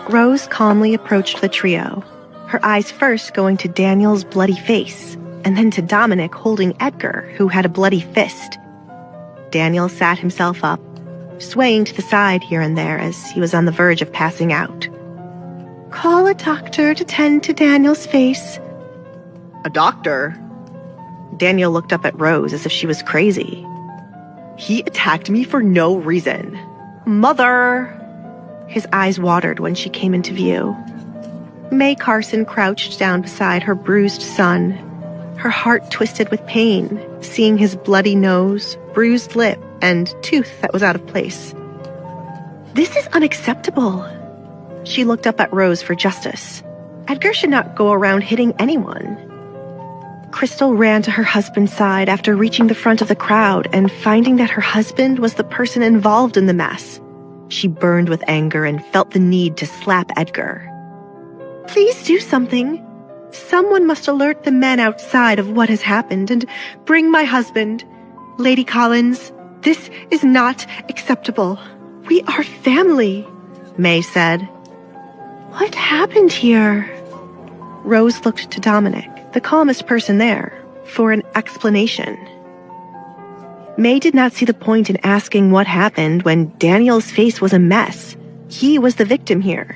Rose calmly approached the trio, her eyes first going to Daniel's bloody face, and then to Dominic holding Edgar, who had a bloody fist. Daniel sat himself up, swaying to the side here and there as he was on the verge of passing out. "Call a doctor to tend to Daniel's face." "A doctor?" Daniel looked up at Rose as if she was crazy. "He attacked me for no reason. Mother!" His eyes watered when she came into view. May Carson crouched down beside her bruised son, her heart twisted with pain, seeing his bloody nose, bruised lip, and tooth that was out of place. "This is unacceptable." She looked up at Rose for justice. Edgar should not go around hitting anyone. Crystal ran to her husband's side after reaching the front of the crowd and finding that her husband was the person involved in the mess. She burned with anger and felt the need to slap Edgar. "Please do something. Someone must alert the men outside of what has happened and bring my husband. Lady Collins, this is not acceptable. We are family," May said. "What happened here?" Rose looked to Dominic, the calmest person there, for an explanation. May did not see the point in asking what happened when Daniel's face was a mess. He was the victim here.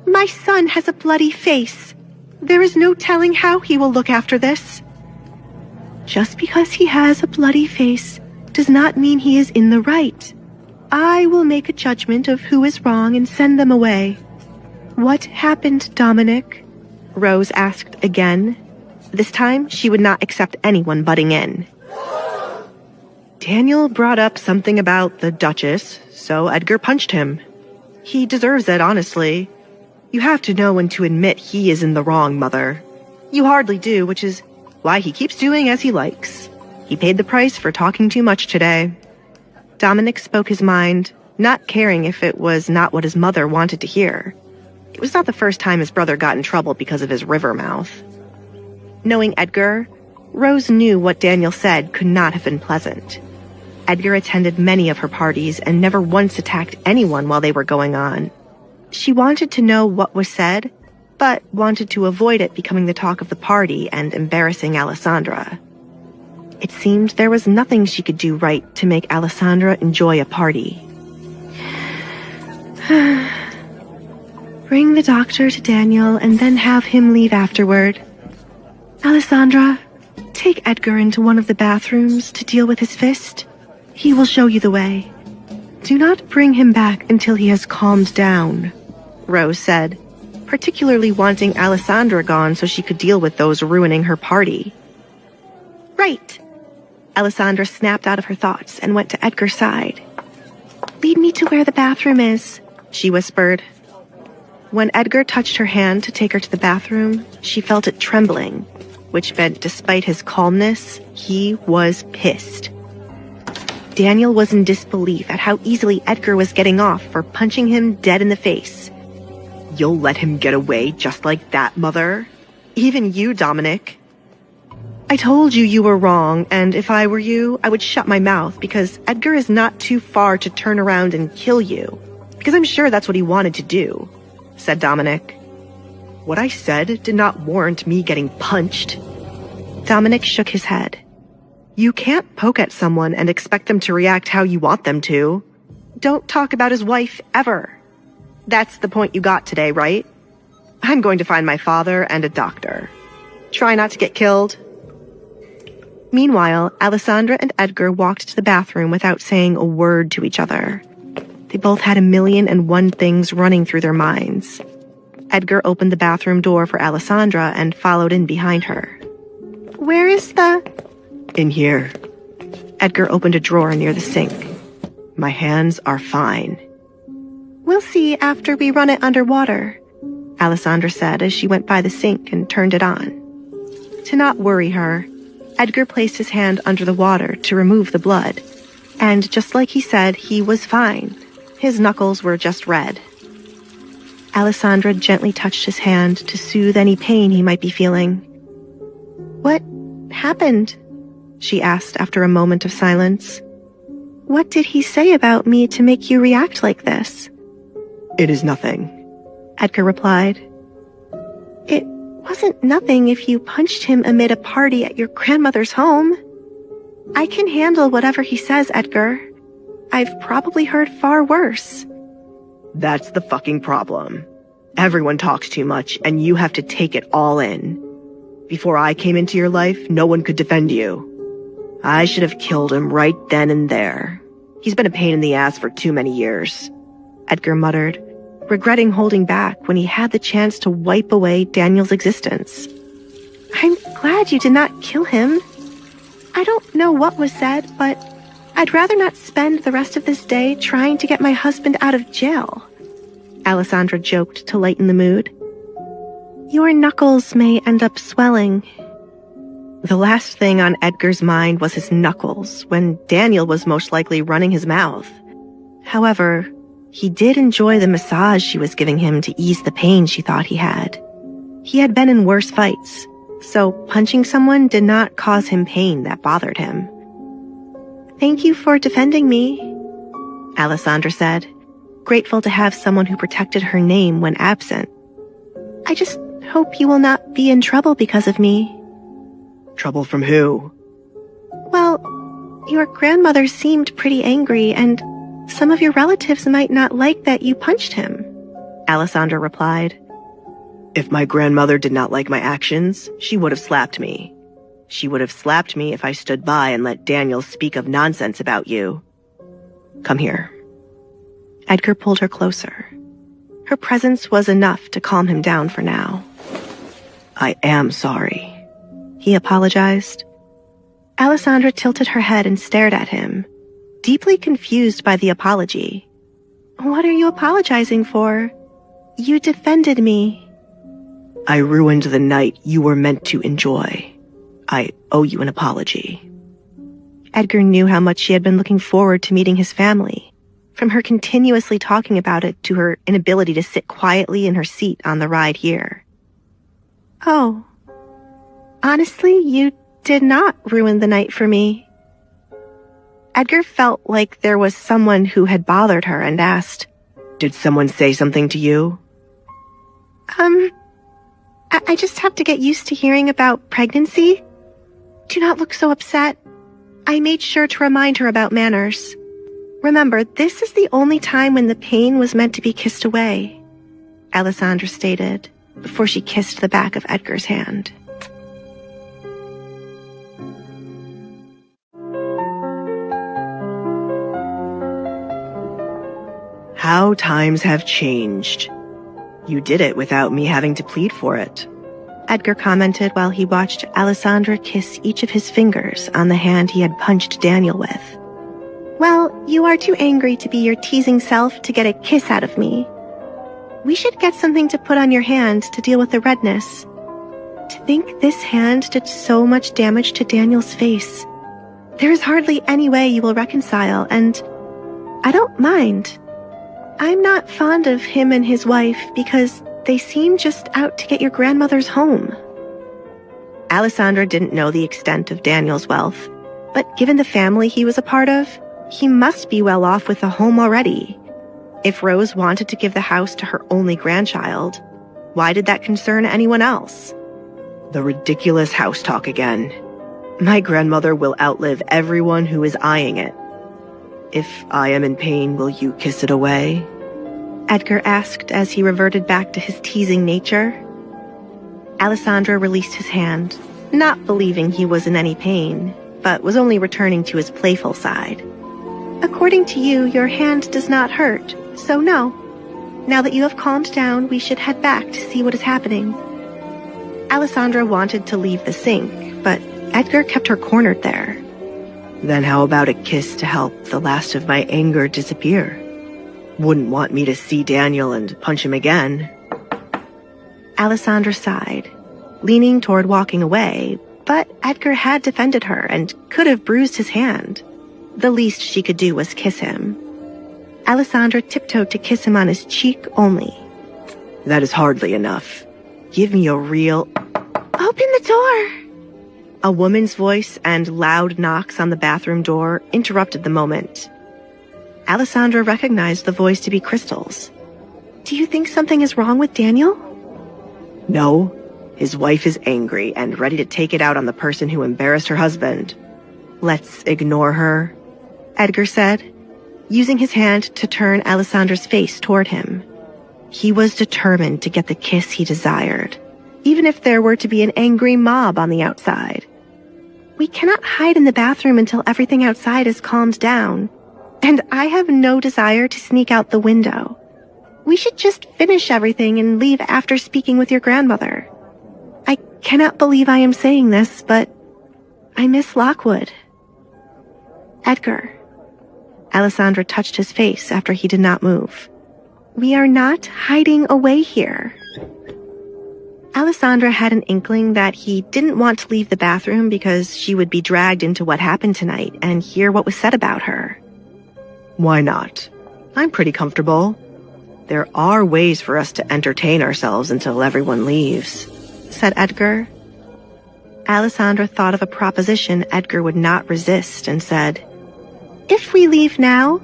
"My son has a bloody face. There is no telling how he will look after this." "Just because he has a bloody face does not mean he is in the right. I will make a judgment of who is wrong and send them away." "What happened, Dominic?" Rose asked again. This time, she would not accept anyone butting in. "Daniel brought up something about the Duchess, so Edgar punched him. He deserves it, honestly. You have to know when to admit he is in the wrong, Mother. You hardly do, which is why he keeps doing as he likes. He paid the price for talking too much today." Dominic spoke his mind, not caring if it was not what his mother wanted to hear. It was not the first time his brother got in trouble because of his river mouth. Knowing Edgar, Rose knew what Daniel said could not have been pleasant. Edgar attended many of her parties and never once attacked anyone while they were going on. She wanted to know what was said, but wanted to avoid it becoming the talk of the party and embarrassing Alessandra. It seemed there was nothing she could do right to make Alessandra enjoy a party. "Bring the doctor to Daniel and then have him leave afterward. Alessandra, take Edgar into one of the bathrooms to deal with his fist. He will show you the way. Do not bring him back until he has calmed down," Rose said, particularly wanting Alessandra gone so she could deal with those ruining her party. "Right." Alessandra snapped out of her thoughts and went to Edgar's side. "Lead me to where the bathroom is," she whispered. When Edgar touched her hand to take her to the bathroom, she felt it trembling, which meant despite his calmness, he was pissed. Daniel was in disbelief at how easily Edgar was getting off for punching him dead in the face. "You'll let him get away just like that, Mother? Even you, Dominic." "I told you you were wrong, and if I were you, I would shut my mouth because Edgar is not too far to turn around and kill you, because I'm sure that's what he wanted to do," said Dominic. "What I said did not warrant me getting punched." Dominic shook his head. "You can't poke at someone and expect them to react how you want them to. Don't talk about his wife ever. That's the point you got today, right? I'm going to find my father and a doctor. Try not to get killed." Meanwhile, Alessandra and Edgar walked to the bathroom without saying a word to each other. They both had 1,000,001 things running through their minds. Edgar opened the bathroom door for Alessandra and followed in behind her. "Where is the—" "In here." Edgar opened a drawer near the sink. "My hands are fine." "We'll see after we run it underwater," Alessandra said as she went by the sink and turned it on. To not worry her, Edgar placed his hand under the water to remove the blood, and just like he said, he was fine. His knuckles were just red. Alessandra gently touched his hand to soothe any pain he might be feeling. "What happened?" she asked after a moment of silence. "What did he say about me to make you react like this?" "It is nothing." Edgar replied. It wasn't nothing if you punched him amid a party at your grandmother's home. I can handle whatever he says, Edgar. I've probably heard far worse. That's the fucking problem. Everyone talks too much, and you have to take it all in. Before I came into your life, no one could defend you. I should have killed him right then and there. He's been a pain in the ass for too many years, Edgar muttered, regretting holding back when he had the chance to wipe away Daniel's existence. I'm glad you did not kill him. I don't know what was said, but I'd rather not spend the rest of this day trying to get my husband out of jail, Alessandra joked to lighten the mood. Your knuckles may end up swelling. The last thing on Edgar's mind was his knuckles, when Daniel was most likely running his mouth. However, he did enjoy the massage she was giving him to ease the pain she thought he had. He had been in worse fights, so punching someone did not cause him pain that bothered him. Thank you for defending me, Alessandra said, grateful to have someone who protected her name when absent. I just hope you will not be in trouble because of me. Trouble from who? Well, your grandmother seemed pretty angry, and some of your relatives might not like that you punched him, Alessandra replied. If my grandmother did not like my actions, she would have slapped me. She would have slapped me if I stood by and let Daniel speak of nonsense about you. Come here. Edgar pulled her closer. Her presence was enough to calm him down for now. I am sorry, he apologized. Alessandra tilted her head and stared at him, deeply confused by the apology. What are you apologizing for? You defended me. I ruined the night you were meant to enjoy. I owe you an apology. Edgar knew how much she had been looking forward to meeting his family, from her continuously talking about it to her inability to sit quietly in her seat on the ride here. Oh, honestly, you did not ruin the night for me. Edgar felt like there was someone who had bothered her and asked, Did someone say something to you? I just have to get used to hearing about pregnancy. Do not look so upset. I made sure to remind her about manners. Remember, this is the only time when the pain was meant to be kissed away, Alessandra stated, before she kissed the back of Edgar's hand. How times have changed. You did it without me having to plead for it, Edgar commented while he watched Alessandra kiss each of his fingers on the hand he had punched Daniel with. Well, you are too angry to be your teasing self to get a kiss out of me. We should get something to put on your hand to deal with the redness. To think this hand did so much damage to Daniel's face. There is hardly any way you will reconcile, and I don't mind. I'm not fond of him and his wife because they seem just out to get your grandmother's home. Alessandra didn't know the extent of Daniel's wealth, but given the family he was a part of, he must be well off with a home already. If Rose wanted to give the house to her only grandchild, why did that concern anyone else? The ridiculous house talk again. My grandmother will outlive everyone who is eyeing it. If I am in pain, will you kiss it away? Edgar asked as he reverted back to his teasing nature. Alessandra released his hand, not believing he was in any pain, but was only returning to his playful side. According to you, your hand does not hurt, so no. Now that you have calmed down, we should head back to see what is happening. Alessandra wanted to leave the sink, but Edgar kept her cornered there. Then how about a kiss to help the last of my anger disappear? Wouldn't want me to see Daniel and punch him again. Alessandra sighed, leaning toward walking away, but Edgar had defended her and could have bruised his hand. The least she could do was kiss him. Alessandra tiptoed to kiss him on his cheek only. That is hardly enough. Give me a real... Open the door! A woman's voice and loud knocks on the bathroom door interrupted the moment. Alessandra recognized the voice to be Crystal's. Do you think something is wrong with Daniel? No. His wife is angry and ready to take it out on the person who embarrassed her husband. Let's ignore her, Edgar said, using his hand to turn Alessandra's face toward him. He was determined to get the kiss he desired, even if there were to be an angry mob on the outside. We cannot hide in the bathroom until everything outside is calmed down, and I have no desire to sneak out the window. We should just finish everything and leave after speaking with your grandmother. I cannot believe I am saying this, but I miss Lockwood. Edgar. Alessandra touched his face after he did not move. We are not hiding away here. Alessandra had an inkling that he didn't want to leave the bathroom because she would be dragged into what happened tonight and hear what was said about her. Why not? I'm pretty comfortable. There are ways for us to entertain ourselves until everyone leaves, said Edgar. Alessandra thought of a proposition Edgar would not resist and said, If we leave now,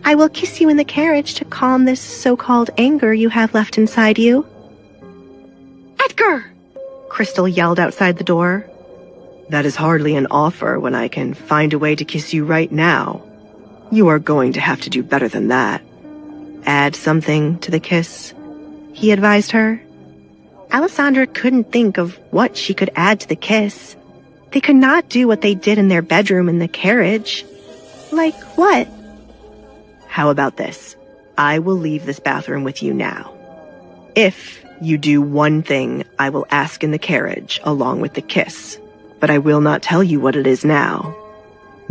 I will kiss you in the carriage to calm this so-called anger you have left inside you. Edgar! Crystal yelled outside the door. That is hardly an offer when I can find a way to kiss you right now. You are going to have to do better than that. Add something to the kiss, he advised her. Alessandra couldn't think of what she could add to the kiss. They could not do what they did in their bedroom in the carriage. Like what? How about this? I will leave this bathroom with you now. If you do one thing, I will ask in the carriage along with the kiss, but I will not tell you what it is now.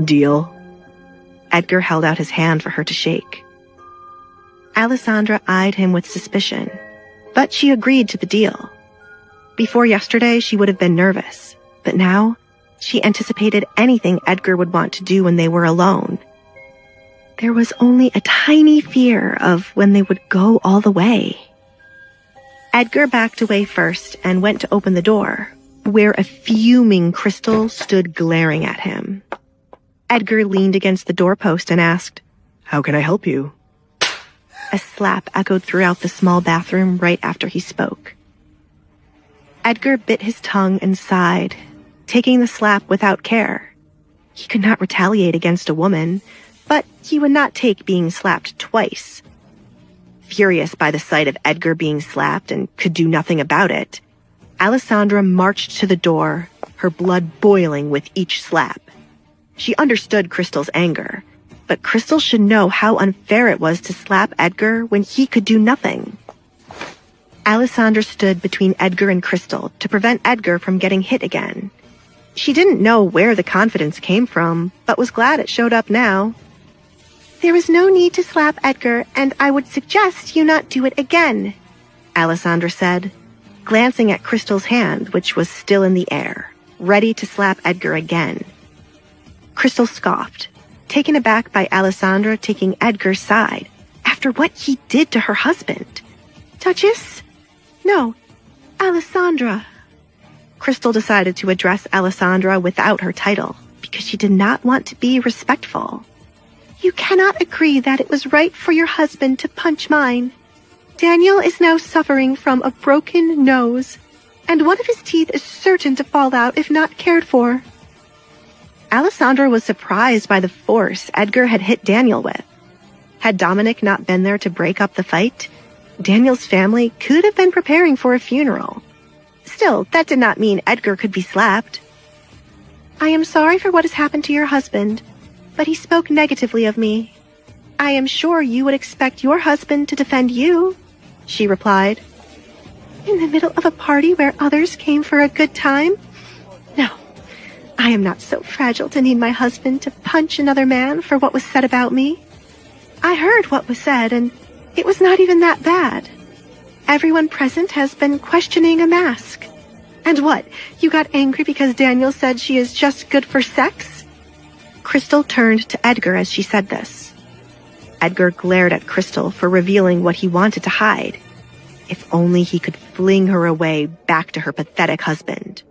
Deal? Edgar held out his hand for her to shake. Alessandra eyed him with suspicion, but she agreed to the deal. Before yesterday, she would have been nervous, but now she anticipated anything Edgar would want to do when they were alone. There was only a tiny fear of when they would go all the way. Edgar backed away first and went to open the door, where a fuming Crystal stood glaring at him. Edgar leaned against the doorpost and asked, How can I help you? A slap echoed throughout the small bathroom right after he spoke. Edgar bit his tongue and sighed, taking the slap without care. He could not retaliate against a woman, but he would not take being slapped twice. Furious by the sight of Edgar being slapped and could do nothing about it, Alessandra marched to the door, her blood boiling with each slap. She understood Crystal's anger, but Crystal should know how unfair it was to slap Edgar when he could do nothing. Alessandra stood between Edgar and Crystal to prevent Edgar from getting hit again. She didn't know where the confidence came from, but was glad it showed up now. There is no need to slap Edgar, and I would suggest you not do it again, Alessandra said, glancing at Crystal's hand, which was still in the air, ready to slap Edgar again. Crystal scoffed, taken aback by Alessandra taking Edgar's side after what he did to her husband. Duchess? No, Alessandra. Crystal decided to address Alessandra without her title because she did not want to be respectful. You cannot agree that it was right for your husband to punch mine. Daniel is now suffering from a broken nose, and one of his teeth is certain to fall out if not cared for. Alessandra was surprised by the force Edgar had hit Daniel with. Had Dominic not been there to break up the fight, Daniel's family could have been preparing for a funeral. Still, that did not mean Edgar could be slapped. I am sorry for what has happened to your husband, but he spoke negatively of me. I am sure you would expect your husband to defend you, she replied. In the middle of a party where others came for a good time? No, I am not so fragile to need my husband to punch another man for what was said about me. I heard what was said, and it was not even that bad. Everyone present has been questioning a mask. And what, you got angry because Daniel said she is just good for sex? Crystal turned to Edgar as she said this. Edgar glared at Crystal for revealing what he wanted to hide. If only he could fling her away back to her pathetic husband.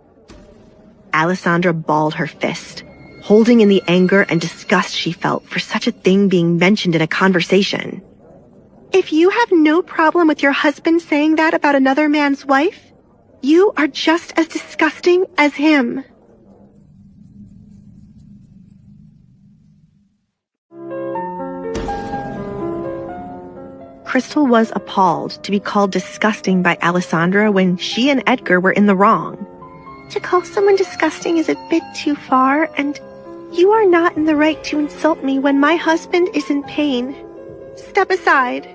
Alessandra balled her fist, holding in the anger and disgust she felt for such a thing being mentioned in a conversation. If you have no problem with your husband saying that about another man's wife, you are just as disgusting as him. Crystal was appalled to be called disgusting by Alessandra when she and Edgar were in the wrong. To call someone disgusting is a bit too far, and you are not in the right to insult me when my husband is in pain. Step aside.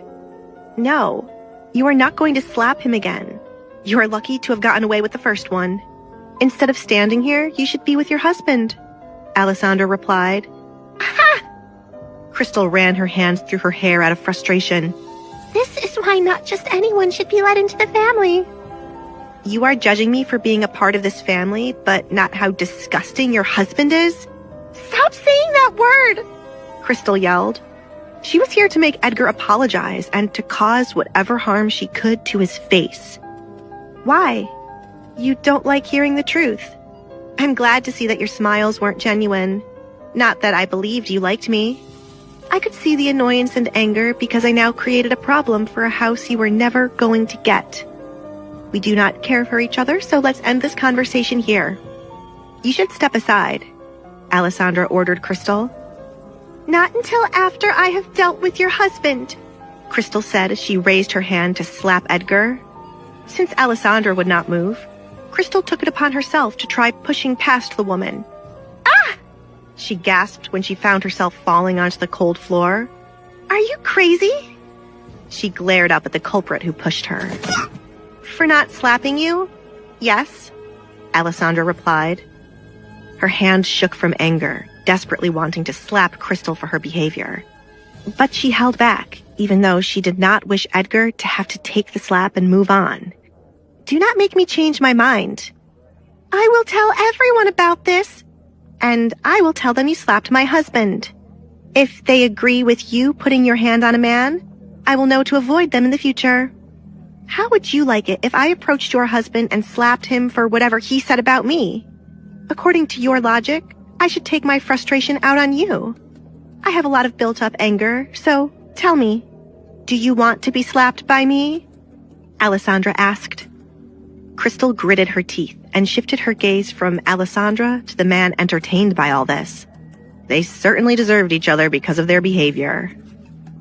No, you are not going to slap him again. You are lucky to have gotten away with the first one. Instead of standing here, you should be with your husband, Alessandra replied. Ha! Crystal ran her hands through her hair out of frustration. This is why not just anyone should be let into the family. You are judging me for being a part of this family, but not how disgusting your husband is? Stop saying that word! Crystal yelled. She was here to make Edgar apologize and to cause whatever harm she could to his face. Why? You don't like hearing the truth. I'm glad to see that your smiles weren't genuine. Not that I believed you liked me. I could see the annoyance and anger because I now created a problem for a house you were never going to get. We do not care for each other, so let's end this conversation here. You should step aside, Alessandra ordered Crystal. Not until after I have dealt with your husband, Crystal said as she raised her hand to slap Edgar. Since Alessandra would not move, Crystal took it upon herself to try pushing past the woman. Ah! She gasped when she found herself falling onto the cold floor. Are you crazy? She glared up at the culprit who pushed her. For not slapping you? Yes, Alessandra replied. Her hand shook from anger, desperately wanting to slap Crystal for her behavior. But she held back, even though she did not wish Edgar to have to take the slap and move on. Do not make me change my mind. I will tell everyone about this, and I will tell them you slapped my husband. If they agree with you putting your hand on a man, I will know to avoid them in the future. How would you like it if I approached your husband and slapped him for whatever he said about me? According to your logic, I should take my frustration out on you. I have a lot of built-up anger, so tell me, do you want to be slapped by me? Alessandra asked. Crystal gritted her teeth and shifted her gaze from Alessandra to the man entertained by all this. They certainly deserved each other because of their behavior.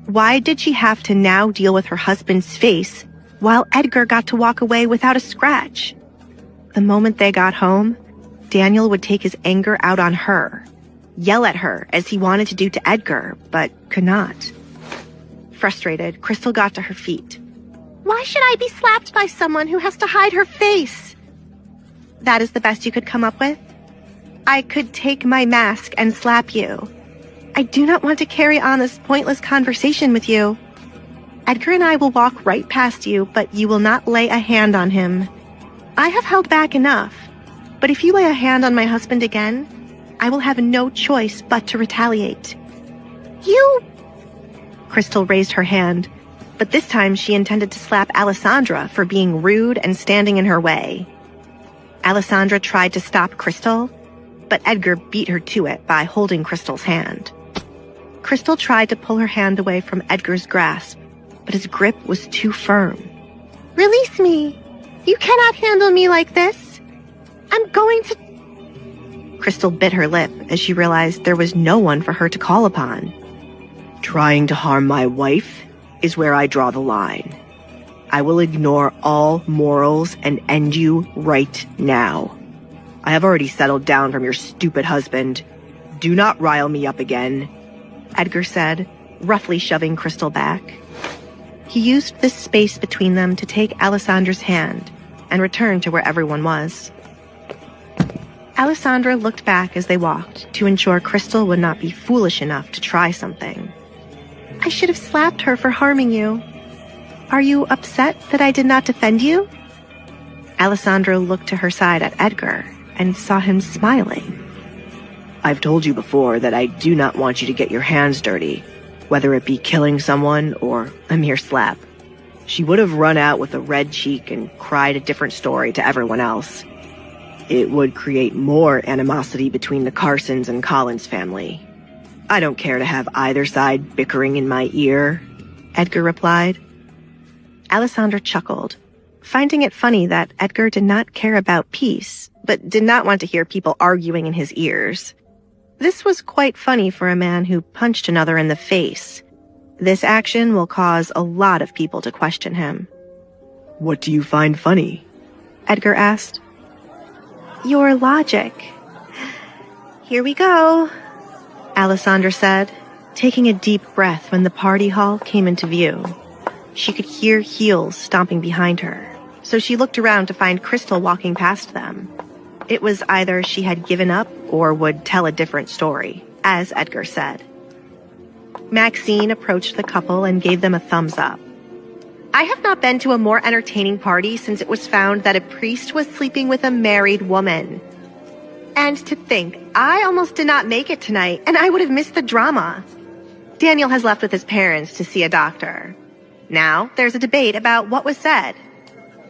Why did she have to now deal with her husband's face while Edgar got to walk away without a scratch? The moment they got home, Daniel would take his anger out on her, yell at her as he wanted to do to Edgar, but could not. Frustrated, Crystal got to her feet. Why should I be slapped by someone who has to hide her face? That is the best you could come up with? I could take my mask and slap you. I do not want to carry on this pointless conversation with you. Edgar and I will walk right past you, but you will not lay a hand on him. I have held back enough, but if you lay a hand on my husband again, I will have no choice but to retaliate. You... Crystal raised her hand, but this time she intended to slap Alessandra for being rude and standing in her way. Alessandra tried to stop Crystal, but Edgar beat her to it by holding Crystal's hand. Crystal tried to pull her hand away from Edgar's grasp, but his grip was too firm. Release me! You cannot handle me like this! I'm going to... Crystal bit her lip as she realized there was no one for her to call upon. Trying to harm my wife is where I draw the line. I will ignore all morals and end you right now. I have already settled down from your stupid husband. Do not rile me up again, Edgar said, roughly shoving Crystal back. He used this space between them to take Alessandra's hand and return to where everyone was. Alessandra looked back as they walked to ensure Crystal would not be foolish enough to try something. I should have slapped her for harming you. Are you upset that I did not defend you? Alessandra looked to her side at Edgar and saw him smiling. I've told you before that I do not want you to get your hands dirty, whether it be killing someone or a mere slap. She would have run out with a red cheek and cried a different story to everyone else. It would create more animosity between the Carsons and Collins family. I don't care to have either side bickering in my ear, Edgar replied. Alessandra chuckled, finding it funny that Edgar did not care about peace, but did not want to hear people arguing in his ears. This was quite funny for a man who punched another in the face. This action will cause a lot of people to question him. What do you find funny? Edgar asked. Your logic. Here we go, Alessandra said, taking a deep breath when the party hall came into view. She could hear heels stomping behind her, so she looked around to find Crystal walking past them. It was either she had given up or would tell a different story, as Edgar said. Maxine approached the couple and gave them a thumbs up. I have not been to a more entertaining party since it was found that a priest was sleeping with a married woman. And to think, I almost did not make it tonight, and I would have missed the drama. Daniel has left with his parents to see a doctor. Now, there's a debate about what was said.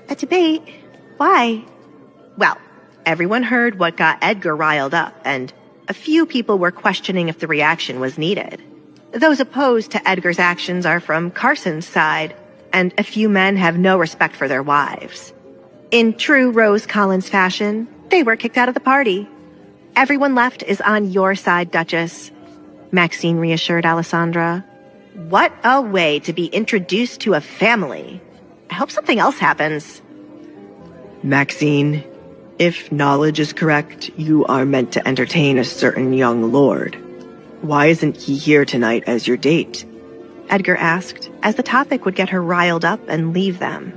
A debate? Why? Well, everyone heard what got Edgar riled up, and a few people were questioning if the reaction was needed. Those opposed to Edgar's actions are from Carson's side, and a few men have no respect for their wives. In true Rose Collins fashion, they were kicked out of the party. Everyone left is on your side, Duchess, Maxine reassured Alessandra. What a way to be introduced to a family. I hope something else happens. Maxine, if knowledge is correct, you are meant to entertain a certain young lord. Why isn't he here tonight as your date? Edgar asked, as the topic would get her riled up and leave them.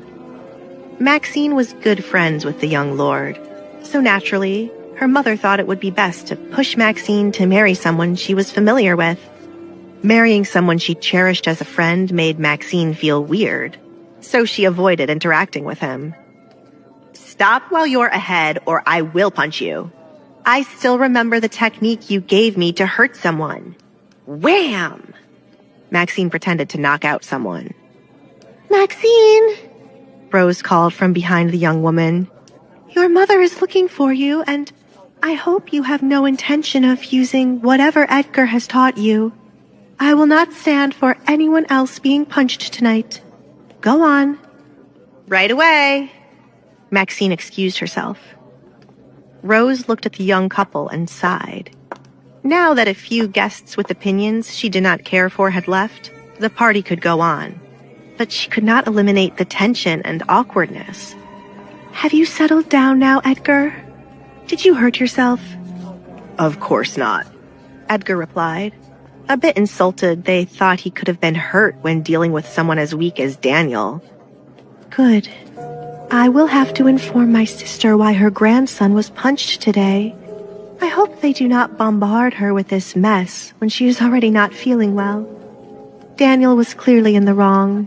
Maxine was good friends with the young lord, so naturally, her mother thought it would be best to push Maxine to marry someone she was familiar with. Marrying someone she cherished as a friend made Maxine feel weird, so she avoided interacting with him. Stop while you're ahead or I will punch you. I still remember the technique you gave me to hurt someone. Wham! Maxine pretended to knock out someone. Maxine! Rose called from behind the young woman. Your mother is looking for you, and I hope you have no intention of using whatever Edgar has taught you. I will not stand for anyone else being punched tonight. Go on. Right away. Maxine excused herself. Rose looked at the young couple and sighed. Now that a few guests with opinions she did not care for had left, the party could go on. But she could not eliminate the tension and awkwardness. Have you settled down now, Edgar? Did you hurt yourself? Of course not, Edgar replied. A bit insulted, they thought he could have been hurt when dealing with someone as weak as Daniel. Good. I will have to inform my sister why her grandson was punched today. I hope they do not bombard her with this mess when she is already not feeling well. Daniel was clearly in the wrong.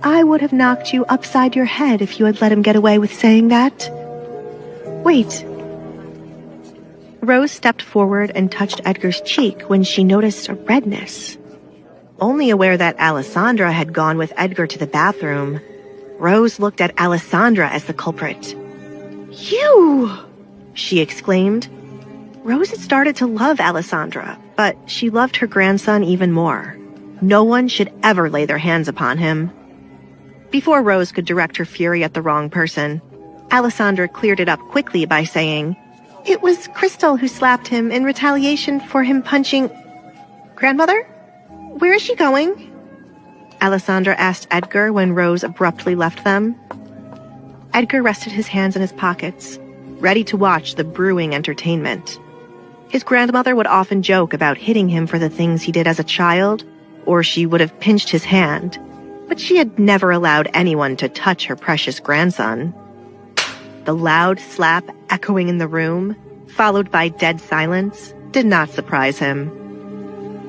I would have knocked you upside your head if you had let him get away with saying that. Wait. Rose stepped forward and touched Edgar's cheek when she noticed a redness. Only aware that Alessandra had gone with Edgar to the bathroom, Rose looked at Alessandra as the culprit. You! She exclaimed. Rose had started to love Alessandra, but she loved her grandson even more. No one should ever lay their hands upon him. Before Rose could direct her fury at the wrong person, Alessandra cleared it up quickly by saying, It was Crystal who slapped him in retaliation for him punching... Grandmother? Where is she going? Alessandra asked Edgar when Rose abruptly left them. Edgar rested his hands in his pockets, ready to watch the brewing entertainment. His grandmother would often joke about hitting him for the things he did as a child, or she would have pinched his hand, but she had never allowed anyone to touch her precious grandson. The loud slap echoing in the room, followed by dead silence, did not surprise him.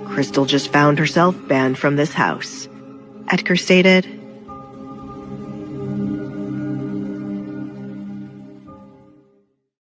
Crystal just found herself banned from this house, Edgar stated.